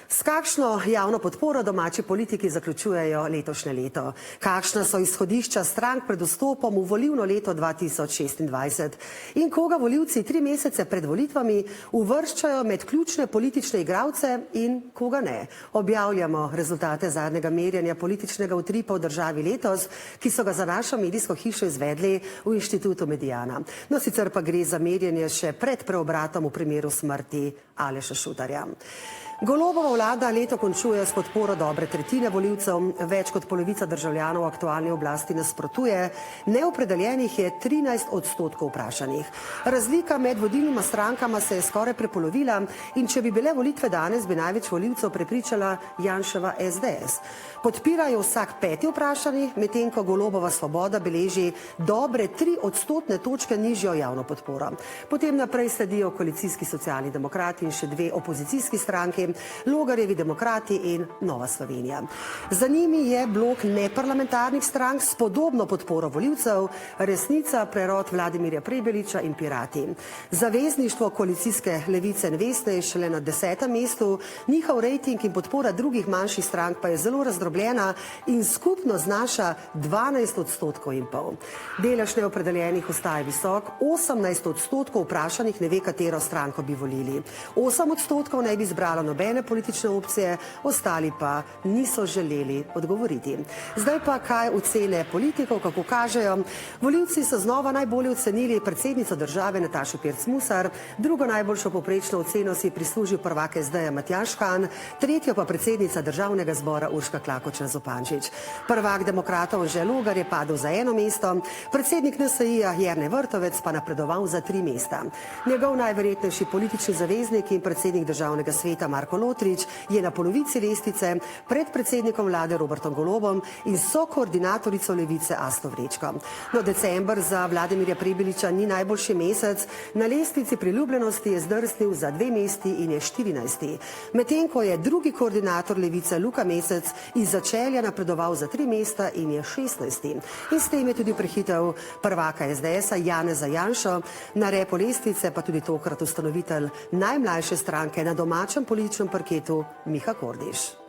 S kakšno javno podporo domači politiki zaključujejo letošnje leto? Kakšna so izhodišča strank pred vstopom v volilno leto 2026? In koga volivci 3 mesece pred volitvami uvrščajo med ključne politične igralce in koga ne? Objavljamo rezultate zadnjega merjanja političnega utripa v državi letos, ki so ga za našo medijsko hišo izvedli v Inštitutu Mediana. No, sicer pa gre za merjenje še pred preobratom v primeru smrti Aleša Šutarja. Golobova vlada leto končuje s podporo dobre tretjine volivcev, več kot polovica državljanov aktualni oblasti nasprotuje, neopredeljenih je 13% vprašanih. Razlika med vodilnima strankama se je skoraj prepolovila in če bi bile volitve danes, bi največ volivcev prepričala Janševa SDS. Podpirajo vsak 5. vprašani, medtem ko Golobova Svoboda beleži dobre 3 odstotne točke nižjo javno podporo. Potem naprej sledijo koalicijski Socialni demokrati in še 2 opozicijski stranki, Logarjevi demokrati in Nova Slovenija. Za njimi je blok neparlamentarnih strank s podobno podporo volivcev, Resnica, prerod Vladimirja Prebiliča in Pirati. Zavezništvo koalicijske Levice in Vesne je šele na 10. mestu, njihov rejting in podpora drugih manjših strank pa je zelo razdrobljena in skupno znaša 12,5%. Delež neopredeljenih ostaja visok, 18% vprašanih ne ve, katero stranko bi volili. 8% ne bi zbralo nobene politične opcije, ostali pa niso želeli odgovoriti. Zdaj pa kaj ocene politikov, kako kažejo. Volivci so znova najbolje ocenili predsednico države Natašo Pirc Musar, drugo najboljšo povprečno oceno si prislužil prvak SD-ja Matjaž Han, tretjo pa predsednica državnega zbora Urška Klakočar Zupančič. Prvak demokratov Anže Logar je padel za 1 mesto, predsednik NSI-ja Jernej Vrtovec pa napredoval za 3 mesta. Njegov najverjetnejši politični zaveznik in predsednik državnega sveta Marko Lotrič je na polovici lestvice pred predsednikom vlade Robertom Golobom in sokoordinatorico Levice Asto Vrečko. No, december za Vladimirja Prebiliča ni najboljši mesec, na lestvici priljubljenosti je zdrsnil za 2 mesti in je 14. Medtem ko je drugi koordinator Levice Luka Mesec iz začelja napredoval za 3 mesta in je 16. In s tem je tudi prehitel prvaka SDS-a Janeza Janšo, na repu lestvice pa tudi tokrat ustanovitelj najmlajše stranke na domačem političnem parketu Miha Kordiš.